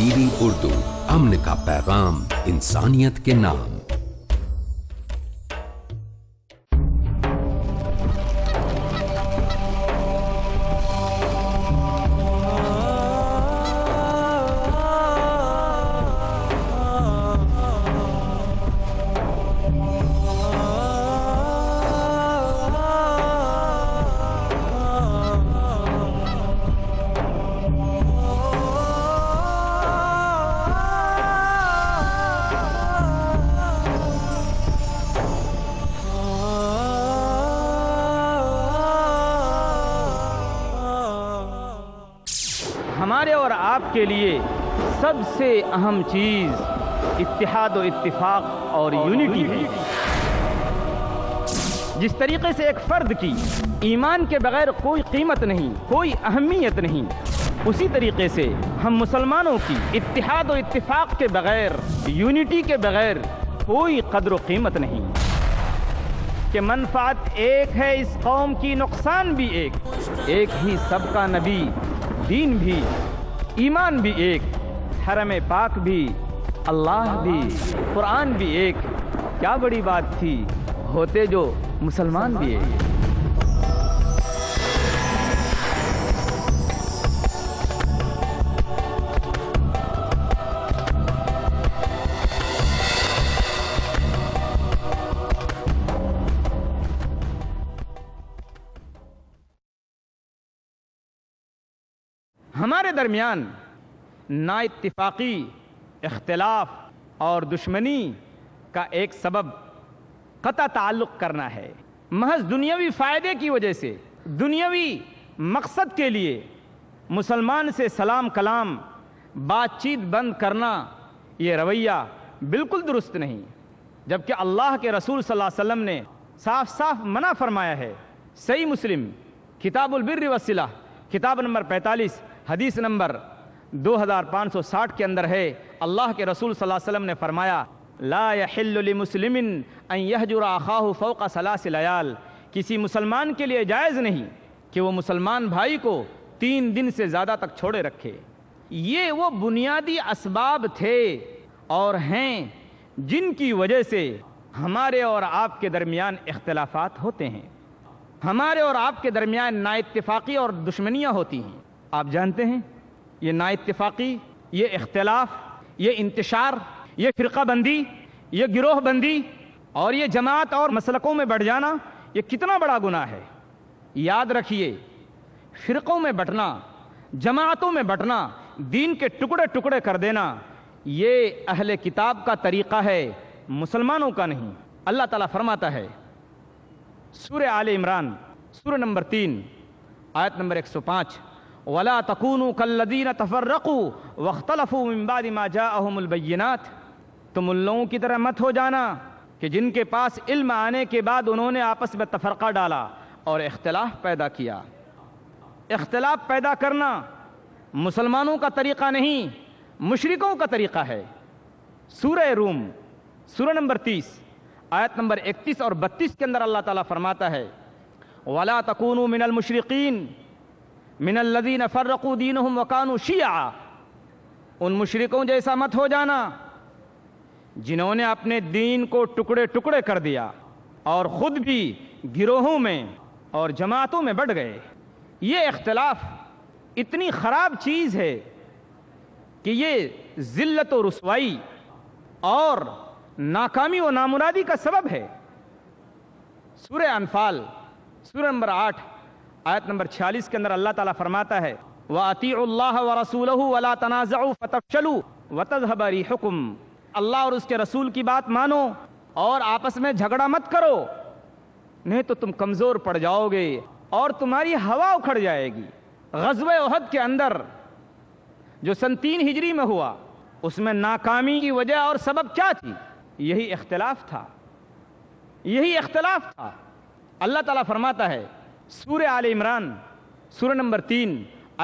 کشمیری اردو، امن کا پیغام انسانیت کے نام۔ ہمارے اور آپ کے لیے سب سے اہم چیز اتحاد و اتفاق اور یونٹی ہے۔ جس طریقے سے ایک فرد کی ایمان کے بغیر کوئی قیمت نہیں، کوئی اہمیت نہیں، اسی طریقے سے ہم مسلمانوں کی اتحاد و اتفاق کے بغیر، یونٹی کے بغیر کوئی قدر و قیمت نہیں۔ کہ منفعت ایک ہے اس قوم کی، نقصان بھی ایک ہی سب کا نبی، دین بھی، ایمان بھی ایک، حرم پاک بھی، اللہ بھی، قرآن بھی ایک، کیا بڑی بات تھی ہوتے جو مسلمان بھی ایک۔ ہمارے درمیان نا اتفاقی، اختلاف اور دشمنی کا ایک سبب قطع تعلق کرنا ہے۔ محض دنیاوی فائدے کی وجہ سے، دنیاوی مقصد کے لیے مسلمان سے سلام کلام، بات چیت بند کرنا، یہ رویہ بالکل درست نہیں، جبکہ اللہ کے رسول صلی اللہ علیہ وسلم نے صاف صاف منع فرمایا ہے۔ صحیح مسلم کتاب البر والصلہ، کتاب نمبر 45، حدیث نمبر 2560 کے اندر ہے، اللہ کے رسول صلی اللہ علیہ وسلم نے فرمایا، لا يحل لمسلم ان يهجر اخاه فوق 3 لیال، کسی مسلمان کے لیے جائز نہیں کہ وہ مسلمان بھائی کو 3 دن سے زیادہ تک چھوڑے رکھے۔ یہ وہ بنیادی اسباب تھے اور ہیں جن کی وجہ سے ہمارے اور آپ کے درمیان اختلافات ہوتے ہیں، ہمارے اور آپ کے درمیان نا اتفاقی اور دشمنیاں ہوتی ہیں۔ آپ جانتے ہیں یہ نا اتفاقی، یہ اختلاف، یہ انتشار، یہ فرقہ بندی، یہ گروہ بندی اور یہ جماعت اور مسلکوں میں بڑھ جانا، یہ کتنا بڑا گناہ ہے۔ یاد رکھیے، فرقوں میں بٹنا، جماعتوں میں بٹنا، دین کے ٹکڑے ٹکڑے کر دینا، یہ اہل کتاب کا طریقہ ہے، مسلمانوں کا نہیں۔ اللہ تعالیٰ فرماتا ہے سورہ آل عمران، سورہ نمبر 3، آیت نمبر 105، وَلَا تَكُونُوا كَالَّذِينَ تَفَرَّقُوا وَاخْتَلَفُوا مِن بَعْدِ مَا جَاءَهُمُ الْبَيِّنَاتُ، تم ان لوگوں کی طرح مت ہو جانا کہ جن کے پاس علم آنے کے بعد انہوں نے آپس میں تفرقہ ڈالا اور اختلاف پیدا کیا۔ اختلاف پیدا کرنا مسلمانوں کا طریقہ نہیں، مشرکوں کا طریقہ ہے۔ سورہ روم، سورہ نمبر 30، آیت نمبر 31 اور 32 کے اندر اللہ تعالیٰ فرماتا ہے، وَلَا تَكُونُوا مِنَ الْمُشْرِقِينَ من الذین فرقوا دینہم وکانوا شیعا، ان مشرکوں جیسا مت ہو جانا جنہوں نے اپنے دین کو ٹکڑے ٹکڑے کر دیا اور خود بھی گروہوں میں اور جماعتوں میں بڑھ گئے۔ یہ اختلاف اتنی خراب چیز ہے کہ یہ ذلت و رسوائی اور ناکامی و نامرادی کا سبب ہے۔ سورہ انفال، سورہ نمبر 8، آیت نمبر 46 کے اندر اللہ تعالیٰ فرماتا ہے، وَأَطِيعُوا اللَّهَ وَرَسُولَهُ وَلَا تَنَازَعُوا فَتَفْشَلُوا وَتَذْهَبَ رِيحُكُمْ، اللہ اور اس کے رسول کی بات مانو اور آپس میں جھگڑا مت کرو، نہیں تو تم کمزور پڑ جاؤ گے اور تمہاری ہوا اکھڑ جائے گی۔ غزوہ احد کے اندر جو سن 3 ہجری میں ہوا، اس میں ناکامی کی وجہ اور سبب کیا تھی؟ یہی اختلاف تھا، یہی اختلاف تھا۔ اللہ تعالیٰ فرماتا ہے سورہ آل عمران، سورہ نمبر 3،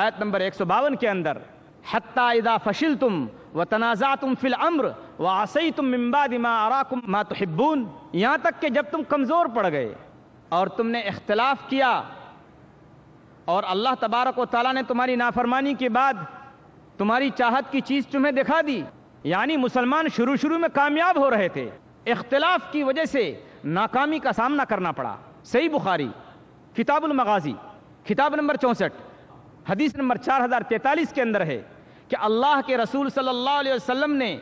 آیت نمبر 152 کے اندر، حتیٰ اذا فشلتم وتنازعتم فی الامر وعصیتم من بعد ما اراکم ما تحبون، یہاں تک کہ جب تم کمزور پڑ گئے اور تم نے اختلاف کیا اور اللہ تبارک و تعالیٰ نے تمہاری نافرمانی کے بعد تمہاری چاہت کی چیز تمہیں دکھا دی. یعنی مسلمان شروع میں کامیاب ہو رہے تھے, اختلاف کی وجہ سے ناکامی کا سامنا کرنا پڑا. صحیح بخاری کتاب المغازی کتاب نمبر 64 حدیث نمبر 4043 کے اندر ہے کہ اللہ کے رسول صلی اللہ علیہ وسلم نے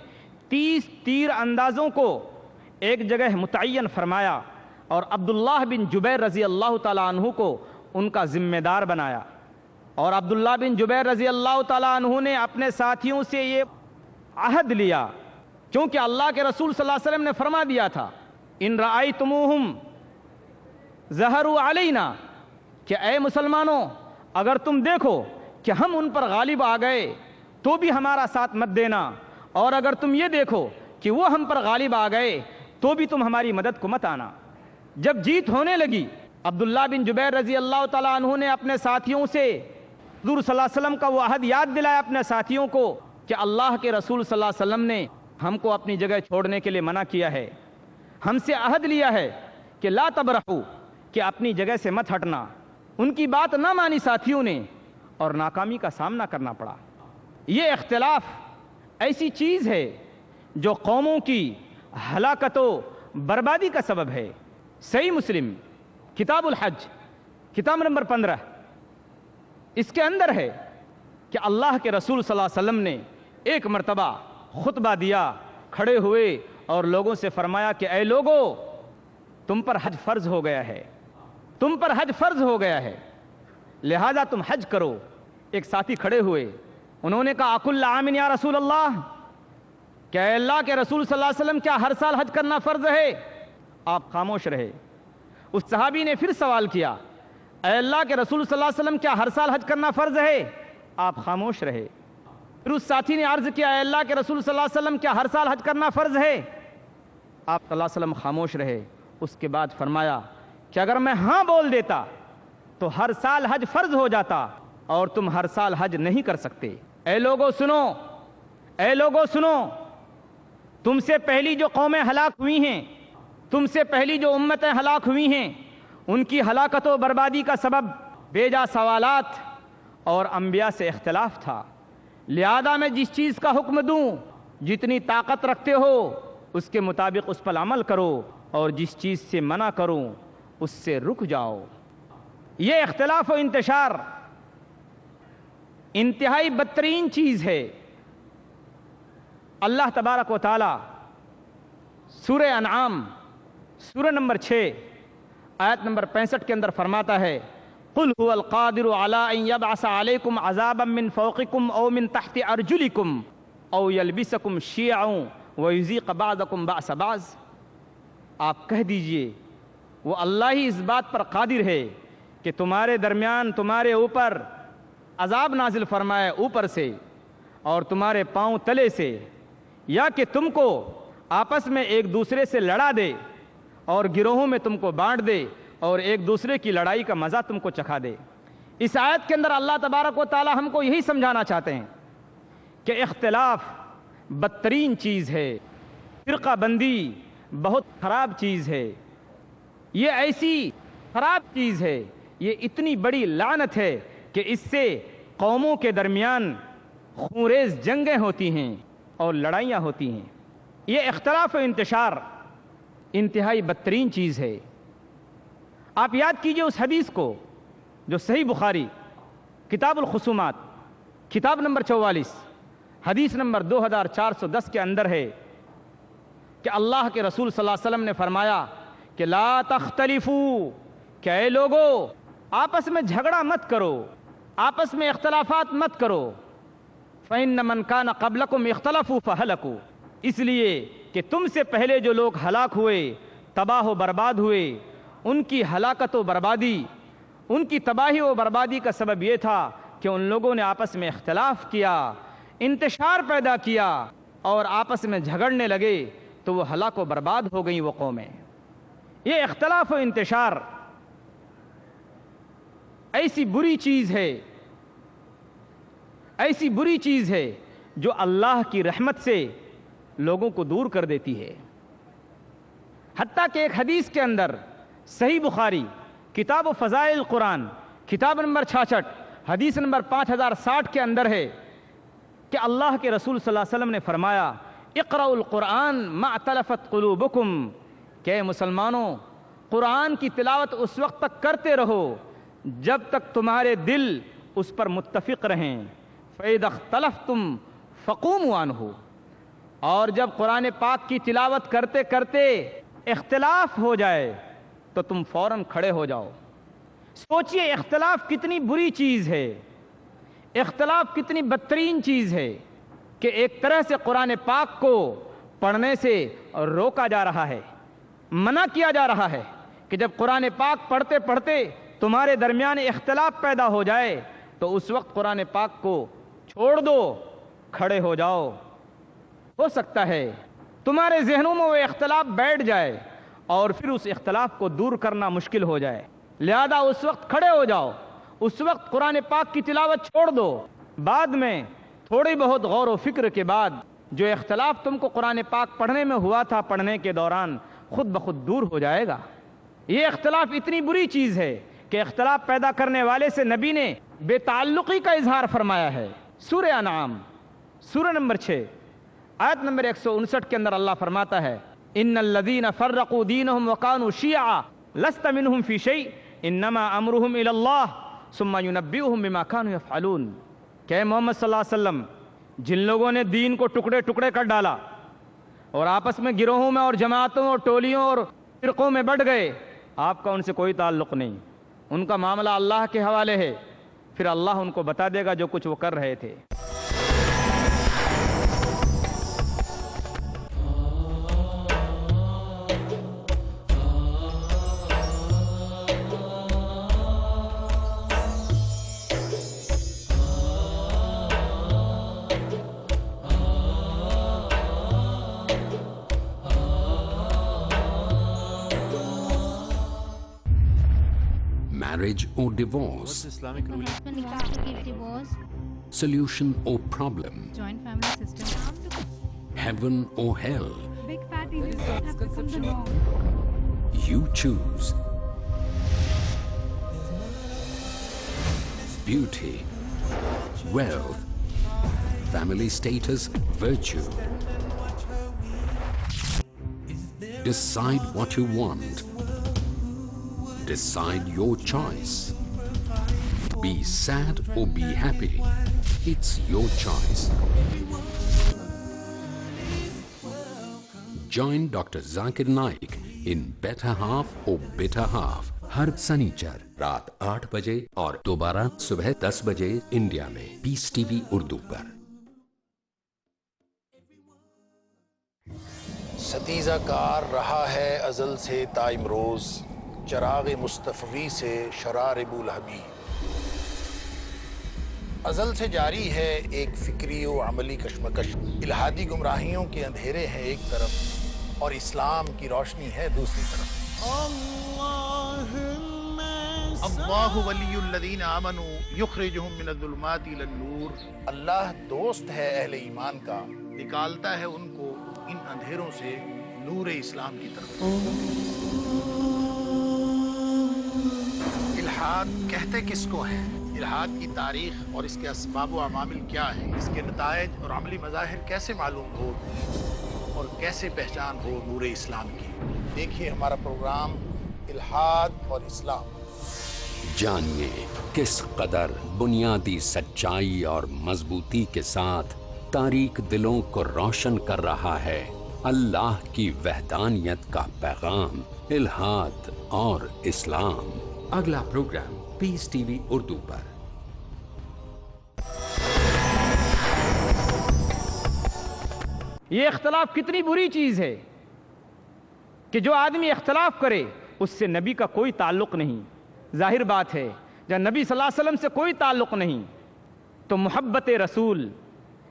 30 تیر اندازوں کو ایک جگہ متعین فرمایا اور عبداللہ بن جبیر رضی اللہ تعالیٰ عنہ کو ان کا ذمہ دار بنایا. اور عبداللہ بن جبیر رضی اللہ تعالیٰ عنہ نے اپنے ساتھیوں سے یہ عہد لیا, کیونکہ اللہ کے رسول صلی اللہ علیہ وسلم نے فرما دیا تھا ان رأیتموہم ظہروا علینا, کہ اے مسلمانوں اگر تم دیکھو کہ ہم ان پر غالب آ گئے تو بھی ہمارا ساتھ مت دینا, اور اگر تم یہ دیکھو کہ وہ ہم پر غالب آ گئے تو بھی تم ہماری مدد کو مت آنا. جب جیت ہونے لگی, عبداللہ بن جبیر رضی اللہ تعالیٰ عنہ نے اپنے ساتھیوں سے حضور صلی اللہ علیہ وسلم کا وہ عہد یاد دلایا اپنے ساتھیوں کو کہ اللہ کے رسول صلی اللہ علیہ وسلم نے ہم کو اپنی جگہ چھوڑنے کے لیے منع کیا ہے, ہم سے عہد لیا ہے کہ لا تبرحوا, کہ اپنی جگہ سے مت ہٹنا. ان کی بات نہ مانی ساتھیوں نے اور ناکامی کا سامنا کرنا پڑا. یہ اختلاف ایسی چیز ہے جو قوموں کی ہلاکت و بربادی کا سبب ہے. صحیح مسلم کتاب الحج کتاب نمبر 15 اس کے اندر ہے کہ اللہ کے رسول صلی اللہ علیہ وسلم نے ایک مرتبہ خطبہ دیا, کھڑے ہوئے اور لوگوں سے فرمایا کہ اے لوگو تم پر حج فرض ہو گیا ہے, تم پر حج فرض ہو گیا ہے, لہذا تم حج کرو. ایک ساتھی کھڑے ہوئے, انہوں نے کہا اکل عام یا رسول اللہ, کہ اے اللہ کے رسول صلی اللہ علیہ وسلم کیا ہر سال حج کرنا فرض ہے؟ آپ خاموش رہے. اس صحابی نے پھر سوال کیا اے اللہ کے رسول صلی اللہ علیہ وسلم کیا ہر سال حج کرنا فرض ہے؟ آپ خاموش رہے. پھر اس ساتھی نے عرض کیا اے اللہ کے رسول صلی اللہ علیہ وسلم کیا ہر سال حج کرنا فرض ہے؟ آپ صلی اللہ علیہ وسلم خاموش رہے. اس کے بعد فرمایا کہ اگر میں ہاں بول دیتا تو ہر سال حج فرض ہو جاتا اور تم ہر سال حج نہیں کر سکتے. اے لوگو سنو, اے لوگو سنو, تم سے پہلی جو قومیں ہلاک ہوئی ہیں, تم سے پہلی جو امتیں ہلاک ہوئی ہیں, ان کی ہلاکت و بربادی کا سبب بے جا سوالات اور انبیاء سے اختلاف تھا. لہذا میں جس چیز کا حکم دوں جتنی طاقت رکھتے ہو اس کے مطابق اس پر عمل کرو, اور جس چیز سے منع کروں اس سے رک جاؤ. یہ اختلاف و انتشار انتہائی بدترین چیز ہے. اللہ تبارک و تعالی سورہ انعام سورہ نمبر 6 آیت نمبر 65 کے اندر فرماتا ہے قل هو القادر على ان يبعث عليكم عذابا من فوقكم او من تحت ارجلكم او يلبسكم شيعا ويذيق بعضكم بأس بعض. آپ کہہ دیجئے وہ اللہ ہی اس بات پر قادر ہے کہ تمہارے درمیان تمہارے اوپر عذاب نازل فرمائے اوپر سے اور تمہارے پاؤں تلے سے, یا کہ تم کو آپس میں ایک دوسرے سے لڑا دے اور گروہوں میں تم کو بانٹ دے اور ایک دوسرے کی لڑائی کا مزہ تم کو چکھا دے. اس آیت کے اندر اللہ تبارک و تعالی ہم کو یہی سمجھانا چاہتے ہیں کہ اختلاف بدترین چیز ہے, فرقہ بندی بہت خراب چیز ہے, یہ ایسی خراب چیز ہے, یہ اتنی بڑی لعنت ہے کہ اس سے قوموں کے درمیان خونریز جنگیں ہوتی ہیں اور لڑائیاں ہوتی ہیں. یہ اختلاف و انتشار انتہائی بدترین چیز ہے. آپ یاد کیجئے اس حدیث کو جو صحیح بخاری کتاب الخصومات کتاب نمبر 44 حدیث نمبر 2410 کے اندر ہے کہ اللہ کے رسول صلی اللہ علیہ وسلم نے فرمایا کہ لا تختلفوا, کہ اے لوگو آپس میں جھگڑا مت کرو, آپس میں اختلافات مت کرو. فإن من كان قبلكم اختلفوا فهلكوا, اس لیے کہ تم سے پہلے جو لوگ ہلاک ہوئے, تباہ و برباد ہوئے, ان کی ہلاکت و بربادی, ان کی تباہی و بربادی کا سبب یہ تھا کہ ان لوگوں نے آپس میں اختلاف کیا, انتشار پیدا کیا اور آپس میں جھگڑنے لگے تو وہ ہلاک و برباد ہو گئیں وہ قومیں. یہ اختلاف و انتشار ایسی بری چیز ہے, ایسی بری چیز ہے جو اللہ کی رحمت سے لوگوں کو دور کر دیتی ہے. حتیٰ کہ ایک حدیث کے اندر صحیح بخاری کتاب و فضائل قرآن کتاب نمبر 66 حدیث نمبر 5060 کے اندر ہے کہ اللہ کے رسول صلی اللہ علیہ وسلم نے فرمایا اقرأوا القرآن ما تلفت قلوبکم، کہ مسلمانوں قرآن کی تلاوت اس وقت تک کرتے رہو جب تک تمہارے دل اس پر متفق رہیں، فَإِذَا اخْتَلَفْتُمْ فَقُومُوا عَنْهُ، اور جب قرآن پاک کی تلاوت کرتے کرتے اختلاف ہو جائے تو تم فوراً کھڑے ہو جاؤ۔ سوچئے اختلاف کتنی بری چیز ہے، اختلاف کتنی بدترین چیز ہے کہ ایک طرح سے قرآن پاک کو پڑھنے سے روکا جا رہا ہے، منع کیا جا رہا ہے کہ جب قرآن پاک پڑھتے پڑھتے تمہارے درمیان اختلاف پیدا ہو جائے تو اس وقت قرآن پاک کو چھوڑ دو، کھڑے ہو جاؤ۔ ہو سکتا ہے تمہارے ذہنوں میں وہ اختلاف بیٹھ جائے اور پھر اس اختلاف کو دور کرنا مشکل ہو جائے، لہذا اس وقت کھڑے ہو جاؤ، اس وقت قرآن پاک کی تلاوت چھوڑ دو، بعد میں تھوڑی بہت غور و فکر کے بعد جو اختلاف تم کو قرآن پاک پڑھنے میں ہوا تھا پڑھنے کے دوران خود بخود دور ہو جائے گا۔ یہ اختلاف اتنی بری چیز ہے کہ اختلاف پیدا کرنے والے سے نبی نے بے تعلقی کا اظہار فرمایا ہے۔ سورہ انعام سورہ نمبر 6 آیت نمبر 159 کے اندر اللہ فرماتا ہے ان الذین فرقوا دینہم وکانوا شیعا لست منہم فی شیء انما امرہم الی اللہ ثم ینبئہم بما کانوا یفعلون، کہ محمد صلی اللہ علیہ وسلم جن لوگوں نے دین کو ٹکڑے ٹکڑے کر ڈالا اور آپس میں گروہوں میں اور جماعتوں اور ٹولیوں اور فرقوں میں بٹ گئے، آپ کا ان سے کوئی تعلق نہیں، ان کا معاملہ اللہ کے حوالے ہے، پھر اللہ ان کو بتا دے گا جو کچھ وہ کر رہے تھے۔ Marriage or divorce, Islamic ruling. Husband wants to give divorce. solution or problem, Joint family system. heaven or hell, Big fatty results have become the norm. you choose. Beauty, wealth, family status, virtue. Decide what you want. Decide your choice. Be sad or be happy. It's your choice. Join Dr. Zakir Naik in Better Half or Bitter Half ہر سنیچر رات 8 بجے اور دوبارہ صبح 10 بجے India میں پیس T V Urdu پر۔ ستیزہ کار رہا ہے ازل سے تا امروز، چراغ مصطفی سے شرار بولہبی۔ ازل سے جاری ہے ایک فکری و عملی کشمکش، الہادی گمراہیوں کے اندھیرے ہیں ایک طرف اور اسلام کی روشنی ہے دوسری طرف۔ اللہ ولی الذین آمنوا یخرجہم من الظلمات الی النور، اللہ دوست ہے اہل ایمان کا، نکالتا ہے ان کو ان اندھیروں سے نور اسلام کی طرف۔ الحاد کہتے کس کو ہے؟ الحاد کی تاریخ اور اس کے اسباب و عوامل کیا ہیں، اس کے نتائج اور عملی مظاہر کیسے معلوم ہو اور کیسے پہچان ہو نور اسلام کی؟ دیکھیے ہمارا پروگرام الحاد اور اسلام۔ جانیے کس قدر بنیادی سچائی اور مضبوطی کے ساتھ تاریک دلوں کو روشن کر رہا ہے اللہ کی وحدانیت کا پیغام، الحاد اور اسلام۔ اگلا پروگرام پیس ٹی وی اردو پر۔ یہ اختلاف کتنی بری چیز ہے کہ جو آدمی اختلاف کرے اس سے نبی کا کوئی تعلق نہیں۔ ظاہر بات ہے جب نبی صلی اللہ علیہ وسلم سے کوئی تعلق نہیں تو محبت رسول،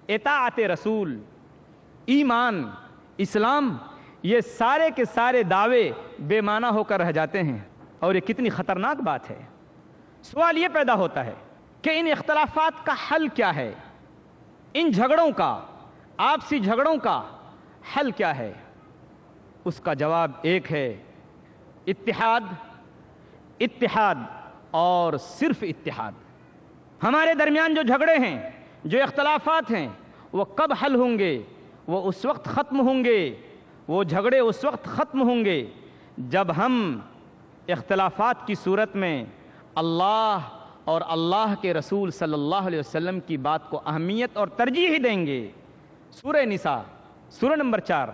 اطاعت رسول، ایمان، اسلام، یہ سارے کے سارے دعوے بے معنی ہو کر رہ جاتے ہیں، اور یہ کتنی خطرناک بات ہے۔ سوال یہ پیدا ہوتا ہے کہ ان اختلافات کا حل کیا ہے؟ ان جھگڑوں کا، آپسی جھگڑوں کا حل کیا ہے؟ اس کا جواب ایک ہے، اتحاد، اتحاد اور صرف اتحاد۔ ہمارے درمیان جو جھگڑے ہیں، جو اختلافات ہیں، وہ کب حل ہوں گے؟ وہ اس وقت ختم ہوں گے، وہ جھگڑے اس وقت ختم ہوں گے جب ہم اختلافات کی صورت میں اللہ اور اللہ کے رسول صلی اللہ علیہ وسلم کی بات کو اہمیت اور ترجیح دیں گے۔ سورہ نساء سورہ نمبر 4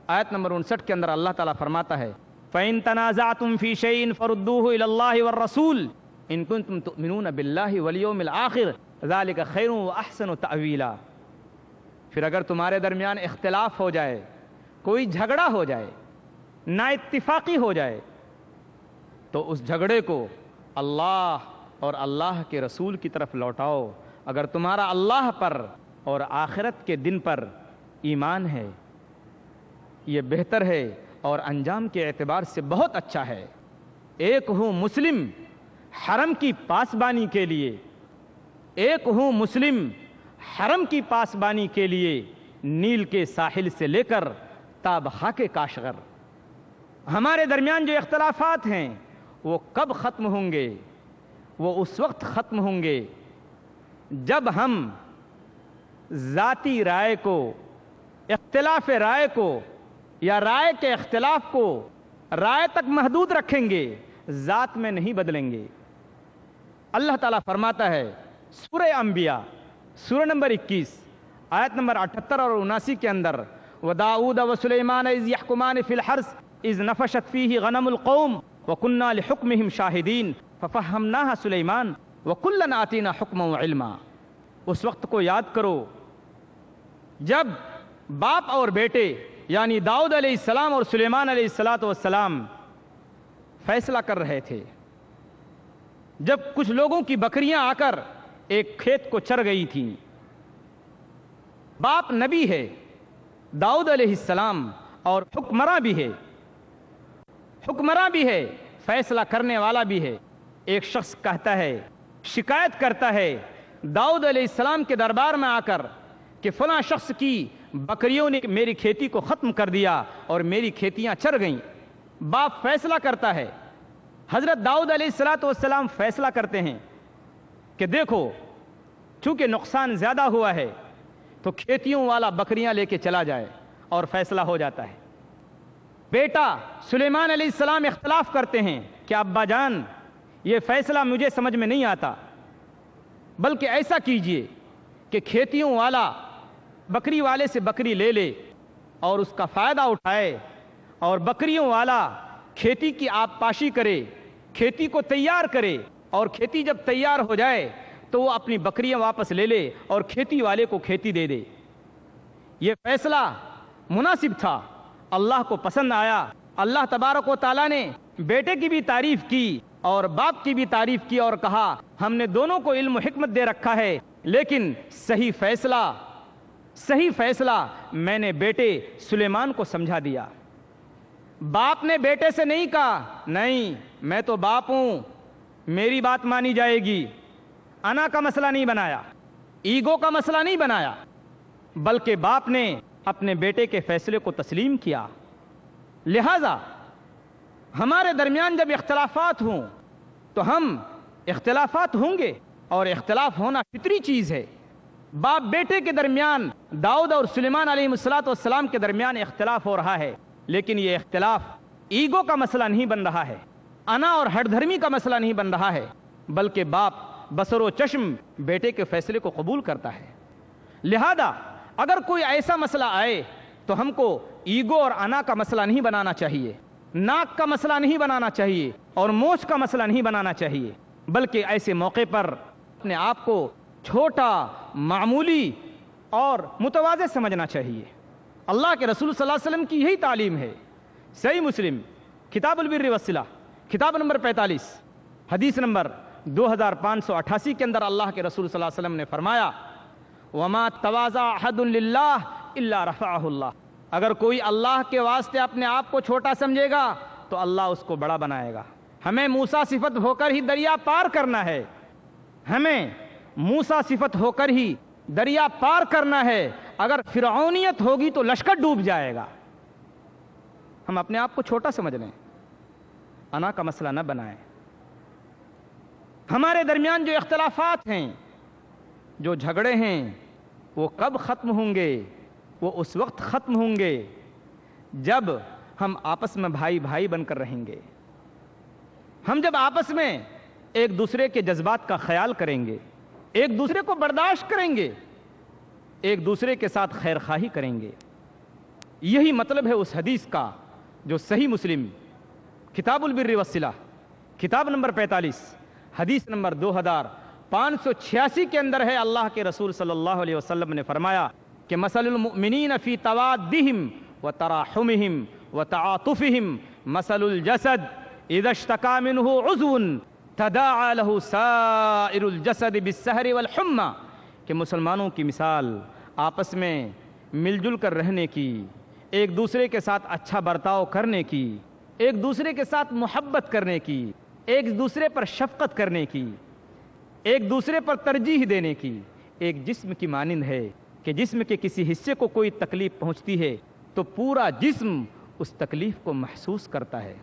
آیت نمبر 59 کے اندر اللہ تعالیٰ فرماتا ہے فَإِن تَنَازَعْتُمْ فِي شَيْءٍ فَرُدُّوهُ إِلَى اللَّهِ وَالرَّسُولِ إِن كُنتُمْ تُؤْمِنُونَ بِاللَّهِ وَالْيَوْمِ الْآخِرِ ذَلِكَ خَيْرٌ وَأَحْسَنُ تَأْوِيلًا۔ پھر اگر تمہارے درمیان اختلاف ہو جائے، کوئی جھگڑا ہو جائے، نا اتفاقی ہو جائے، تو اس جھگڑے کو اللہ اور اللہ کے رسول کی طرف لوٹاؤ۔ اگر تمہارا اللہ پر اور آخرت کے دن پر ایمان ہے، یہ بہتر ہے اور انجام کے اعتبار سے بہت اچھا ہے۔ ایک ہوں مسلم حرم کی پاسبانی کے لیے، ایک ہوں مسلم حرم کی پاسبانی کے لیے نیل کے ساحل سے لے کر تا خاک کاشغر۔ ہمارے درمیان جو اختلافات ہیں وہ کب ختم ہوں گے؟ وہ اس وقت ختم ہوں گے جب ہم ذاتی رائے کو، اختلاف رائے کو یا رائے کے اختلاف کو رائے تک محدود رکھیں گے، ذات میں نہیں بدلیں گے۔ اللہ تعالیٰ فرماتا ہے سورہ انبیاء سورہ نمبر 21 آیت نمبر 78 اور 79 کے اندر وَدَاؤُودَ وَسُلَيْمَانَ إِذْ يَحْكُمَانِ فِي الْحَرْثِ إِذْ نَفَشَتْ فِيهِ غَنَمُ الْقَوْمِ وَكُنَّا لِحُكْمِهِمْ شَاهِدِينَ فَفَهَّمْنَاهَا سُلَيْمَانَ وَكُلًّا آتَيْنَا حُكْمًا وَعِلْمًا۔ اس وقت کو یاد کرو جب باپ اور بیٹے یعنی داؤد علیہ السلام اور سلیمان علیہ السلام فیصلہ کر رہے تھے، جب کچھ لوگوں کی بکریاں آ کر ایک کھیت کو چر گئی تھیں۔ باپ نبی ہے داؤد علیہ السلام اور حکمراں بھی ہے، حکمراں بھی ہے، فیصلہ کرنے والا بھی ہے۔ ایک شخص کہتا ہے، شکایت کرتا ہے داؤد علیہ السلام کے دربار میں آ کر کہ فلاں شخص کی بکریوں نے میری کھیتی کو ختم کر دیا اور میری کھیتیاں چر گئیں۔ باپ فیصلہ کرتا ہے، حضرت داؤد علیہ السلام فیصلہ کرتے ہیں کہ دیکھو چونکہ نقصان زیادہ ہوا ہے تو کھیتیوں والا بکریاں لے کے چلا جائے، اور فیصلہ ہو جاتا ہے۔ بیٹا سلیمان علیہ السلام اختلاف کرتے ہیں کہ ابا جان یہ فیصلہ مجھے سمجھ میں نہیں آتا، بلکہ ایسا کیجئے کہ کھیتیوں والا بکری والے سے بکری لے لے اور اس کا فائدہ اٹھائے، اور بکریوں والا کھیتی کی آب پاشی کرے، کھیتی کو تیار کرے، اور کھیتی جب تیار ہو جائے تو وہ اپنی بکریاں واپس لے لے اور کھیتی والے کو کھیتی دے دے۔ یہ فیصلہ مناسب تھا، اللہ کو پسند آیا۔ اللہ تبارک و تعالیٰ نے بیٹے کی بھی تعریف کی اور باپ کی بھی تعریف کی اور کہا ہم نے دونوں کو علم و حکمت دے رکھا ہے، لیکن صحیح فیصلہ میں نے بیٹے سلیمان کو سمجھا دیا۔ باپ نے بیٹے سے نہیں کہا نہیں میں تو باپ ہوں، میری بات مانی جائے گی، انا کا مسئلہ نہیں بنایا، ایگو کا مسئلہ نہیں بنایا، بلکہ باپ نے اپنے بیٹے کے فیصلے کو تسلیم کیا۔ لہذا ہمارے درمیان جب اختلافات ہوں تو ہم اختلافات ہوں گے، اور اختلاف ہونا فطری چیز ہے۔ باپ بیٹے کے درمیان، داؤد اور سلیمان علیہ السلام کے درمیان اختلاف ہو رہا ہے، لیکن یہ اختلاف ایگو کا مسئلہ نہیں بن رہا ہے، انا اور ہٹ دھرمی کا مسئلہ نہیں بن رہا ہے، بلکہ باپ بصر و چشم بیٹے کے فیصلے کو قبول کرتا ہے۔ لہذا اگر کوئی ایسا مسئلہ آئے تو ہم کو ایگو اور انا کا مسئلہ نہیں بنانا چاہیے، ناک کا مسئلہ نہیں بنانا چاہیے، اور موچھ کا مسئلہ نہیں بنانا چاہیے، بلکہ ایسے موقع پر اپنے آپ کو چھوٹا، معمولی اور متواضع سمجھنا چاہیے۔ اللہ کے رسول صلی اللہ علیہ وسلم کی یہی تعلیم ہے۔ صحیح مسلم کتاب البر والصلہ کتاب نمبر 45 حدیث نمبر 2588 کے اندر اللہ کے رسول صلی اللہ علیہ وسلم نے فرمایا وَمَا تَوَاضَعَ أَحَدٌ لِلَّهِ إِلَّا رَفَعَهُ اللَّهُ۔ اگر کوئی اللہ کے واسطے اپنے آپ کو چھوٹا سمجھے گا تو اللہ اس کو بڑا بنائے گا۔ ہمیں موسیٰ صفت ہو کر ہی دریا پار کرنا ہے، ہمیں موسیٰ صفت ہو کر ہی دریا پار کرنا ہے۔ اگر فرعونیت ہوگی تو لشکر ڈوب جائے گا۔ ہم اپنے آپ کو چھوٹا سمجھ لیں، انا کا مسئلہ نہ بنائیں۔ ہمارے درمیان جو اختلافات ہیں، جو جھگڑے ہیں، وہ کب ختم ہوں گے؟ وہ اس وقت ختم ہوں گے جب ہم آپس میں بھائی بھائی بن کر رہیں گے. ہم جب آپس میں ایک دوسرے کے جذبات کا خیال کریں گے، ایک دوسرے کو برداشت کریں گے، ایک دوسرے کے ساتھ خیر خواہی کریں گے. یہی مطلب ہے اس حدیث کا جو صحیح مسلم کتاب البر والصلہ کتاب نمبر 45 حدیث نمبر 2586 کے اندر ہے. اللہ کے رسول صلی اللہ علیہ وسلم نے فرمایا کہ مثل المؤمنین فی توادہم وتراحمہم وتعاطفہم مثل الجسد اذا اشتکا منہ عضو تداعى له سائر الجسد بالسہر والحمى، کہ مسلمانوں کی مثال آپس میں مل جل کر رہنے کی، ایک دوسرے کے ساتھ اچھا برتاؤ کرنے کی، ایک دوسرے کے ساتھ محبت کرنے کی، ایک دوسرے پر شفقت کرنے کی، ایک دوسرے پر ترجیح دینے کی، ایک جسم کی مانند ہے کہ جسم کے کسی حصے کو کوئی تکلیف پہنچتی ہے تو پورا جسم اس تکلیف کو محسوس کرتا ہے.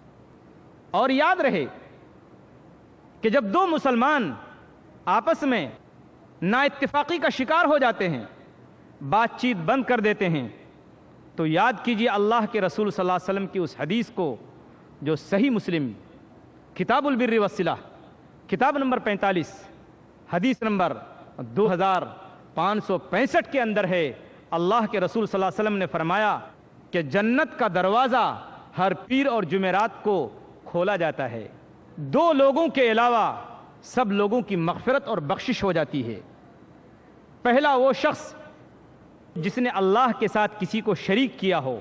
اور یاد رہے کہ جب دو مسلمان آپس میں نا اتفاقی کا شکار ہو جاتے ہیں، بات چیت بند کر دیتے ہیں، تو یاد کیجیے اللہ کے رسول صلی اللہ علیہ وسلم کی اس حدیث کو جو صحیح مسلم کتاب البر والصلہ کتاب نمبر 45 حدیث نمبر 2565 کے اندر ہے. اللہ کے رسول صلی اللہ علیہ وسلم نے فرمایا کہ جنت کا دروازہ ہر پیر اور جمعرات کو کھولا جاتا ہے. دو لوگوں کے علاوہ سب لوگوں کی مغفرت اور بخشش ہو جاتی ہے. پہلا وہ شخص جس نے اللہ کے ساتھ کسی کو شریک کیا ہو،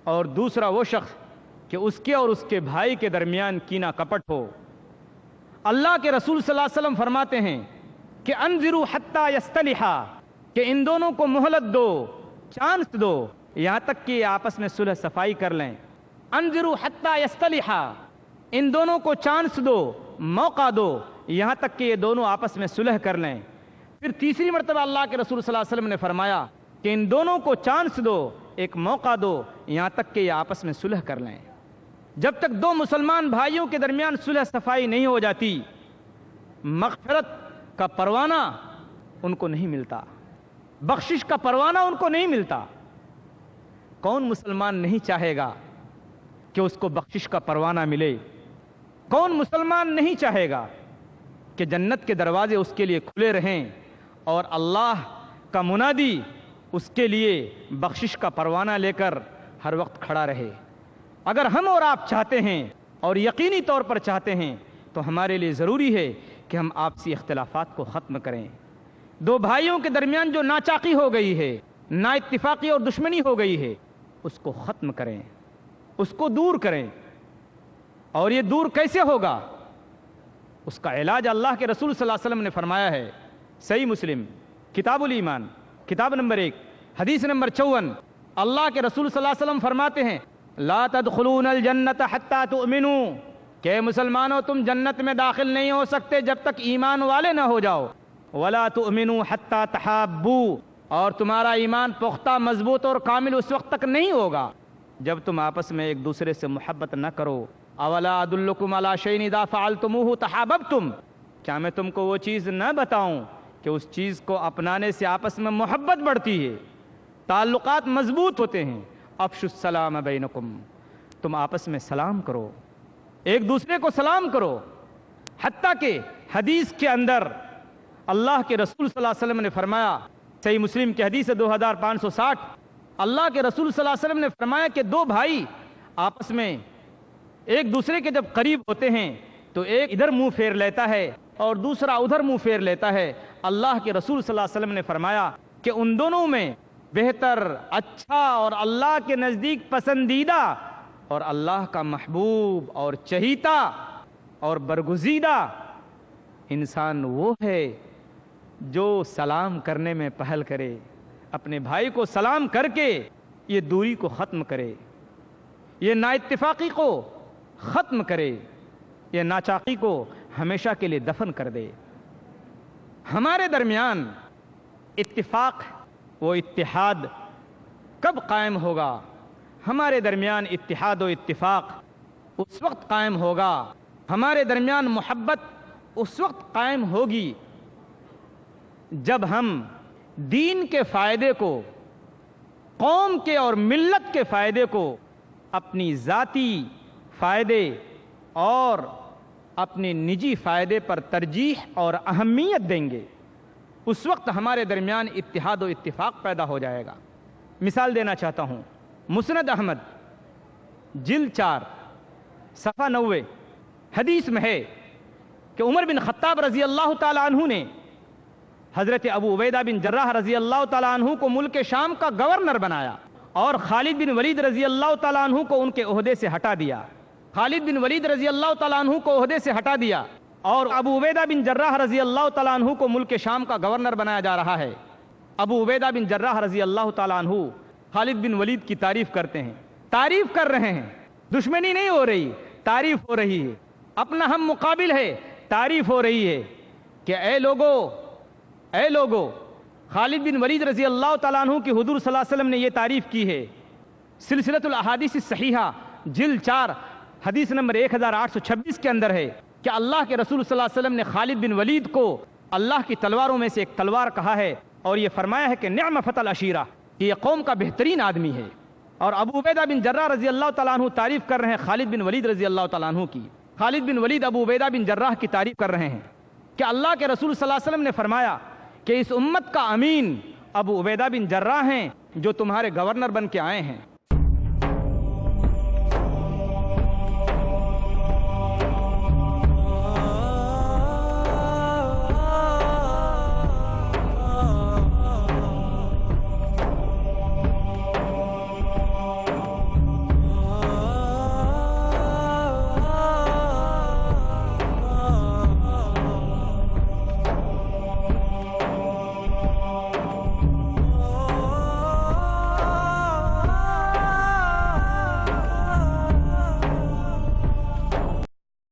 اور دوسرا وہ شخص کہ اس کے اور اس کے بھائی کے درمیان کینہ کپٹ ہو. اللہ کے رسول صلی اللہ علیہ وسلم فرماتے ہیں کہ انظروا حتی یصطلحا، کہ ان دونوں کو مہلت دو، چانس دو، یہاں تک کہ یہ آپس میں صلح صفائی کر لیں. انظروا حتی یصطلحا، ان دونوں کو چانس دو، موقع دو، یہاں تک کہ یہ دونوں آپس میں صلح کر لیں. پھر تیسری مرتبہ اللہ کے رسول صلی اللہ علیہ وسلم نے فرمایا کہ ان دونوں کو چانس دو، ایک موقع دو، یہاں تک کہ یہ آپس میں صلح کر لیں. جب تک دو مسلمان بھائیوں کے درمیان صلح صفائی نہیں ہو جاتی، مغفرت کا پروانہ ان کو نہیں ملتا، بخشش کا پروانہ ان کو نہیں ملتا. کون مسلمان نہیں چاہے گا کہ اس کو بخشش کا پروانہ ملے؟ کون مسلمان نہیں چاہے گا کہ جنت کے دروازے اس کے لیے کھلے رہیں اور اللہ کا منادی اس کے لیے بخشش کا پروانہ لے کر ہر وقت کھڑا رہے؟ اگر ہم اور آپ چاہتے ہیں اور یقینی طور پر چاہتے ہیں تو ہمارے لیے ضروری ہے کہ ہم آپسی اختلافات کو ختم کریں. دو بھائیوں کے درمیان جو ناچاقی ہو گئی ہے، نا اتفاقی اور دشمنی ہو گئی ہے، اس کو ختم کریں، اس کو دور کریں. اور یہ دور کیسے ہوگا؟ اس کا علاج اللہ کے رسول صلی اللہ علیہ وسلم نے فرمایا ہے. صحیح مسلم کتاب الایمان کتاب نمبر 1 حدیث نمبر 54 اللہ کے رسول صلی اللہ علیہ وسلم فرماتے ہیں لا تدخلون الجنت حتی تؤمنوا، کہ مسلمانوں تم جنت میں داخل نہیں ہو سکتے جب تک ایمان والے نہ ہو جاؤ. ولا تؤمنوا حتی تحابوا، اور تمہارا ایمان پختہ، مضبوط اور کامل اس وقت تک نہیں ہوگا جب تم آپس میں ایک دوسرے سے محبت نہ کرو. اولا ادلکم علی شیء اذا فعلتموہ تحاببتم، کیا میں تم کو وہ چیز نہ بتاؤں کہ اس چیز کو اپنانے سے آپس میں محبت بڑھتی ہے، تعلقات مضبوط ہوتے ہیں. افشوا السلام بینکم، تم آپس میں سلام کرو، ایک دوسرے کو سلام کرو. حتیٰ کہ حدیث کے اندر اللہ کے رسول صلی اللہ علیہ وسلم نے فرمایا، صحیح مسلم کی حدیث 2560، اللہ کے رسول صلی اللہ علیہ وسلم نے فرمایا کہ دو بھائی آپس میں ایک دوسرے کے جب قریب ہوتے ہیں تو ایک ادھر منہ پھیر لیتا ہے اور دوسرا ادھر منہ پھیر لیتا ہے. اللہ کے رسول صلی اللہ علیہ وسلم نے فرمایا کہ ان دونوں میں بہتر، اچھا اور اللہ کے نزدیک پسندیدہ اور اللہ کا محبوب اور چہیتا اور برگزیدہ انسان وہ ہے جو سلام کرنے میں پہل کرے، اپنے بھائی کو سلام کر کے یہ دوری کو ختم کرے، یہ نا اتفاقی کو ختم کرے، یہ ناچاقی کو ہمیشہ کے لیے دفن کر دے. ہمارے درمیان اتفاق و اتحاد کب قائم ہوگا؟ ہمارے درمیان اتحاد و اتفاق اس وقت قائم ہوگا، ہمارے درمیان محبت اس وقت قائم ہوگی جب ہم دین کے فائدے کو، قوم کے اور ملت کے فائدے کو اپنی ذاتی فائدے اور اپنے نجی فائدے پر ترجیح اور اہمیت دیں گے، اس وقت ہمارے درمیان اتحاد و اتفاق پیدا ہو جائے گا۔ مثال دینا چاہتا ہوں، مسند احمد جلد 4 صفحہ 90 حدیث میں ہے کہ عمر بن خطاب رضی اللہ تعالیٰ عنہ نے حضرت ابو عبیدہ بن جراح رضی اللہ تعالیٰ عنہ کو ملک شام کا گورنر بنایا اور خالد بن ولید رضی اللہ تعالیٰ عنہ کو ان کے عہدے سے ہٹا دیا۔ خالد بن ولید رضی اللہ تعالیٰ عنہ کو عہدے سے ہٹا دیا اور ابو عبیدہ بن جراح رضی اللہ تعالیٰ عنہ کو ملک شام کا گورنر بنایا جا رہا ہے۔ ابو عبیدہ بن جراح رضی اللہ تعالیٰ عنہ خالد بن ولید کی تعریف کرتے ہیں، تعریف کر رہے ہیں، دشمنی نہیں ہو رہی، تعریف ہو رہی ہے، اپنا ہم مقابل ہے، تعریف ہو رہی ہے کہ اے لوگو خالد بن ولید رضی اللہ تعالیٰ عنہ کی حضور صلی اللہ علیہ وسلم نے یہ تعریف کی ہے۔ سلسلۃ الاحادیث الصحیحہ جلد 4 حدیث نمبر 1826 کے اندر ہے کہ اللہ کے رسول صلی اللہ علیہ وسلم نے خالد بن ولید کو اللہ کی تلواروں میں سے ایک تلوار کہا ہے اور یہ فرمایا ہے کہ نعم فتى العشیرہ، کہ یہ قوم کا بہترین آدمی ہے۔ اور ابو عبیدہ بن جراح رضی اللہ تعالیٰ عنہ تعریف کر رہے ہیں خالد بن ولید رضی اللہ تعالیٰ عنہ کی۔ خالد بن ولید ابو عبیدہ بن جراح کی تعریف کر رہے ہیں کہ اللہ کے رسول صلی اللہ علیہ وسلم نے فرمایا کہ اس امت کا امین ابو عبیدہ بن جراح ہیں جو تمہارے گورنر بن کے آئے ہیں۔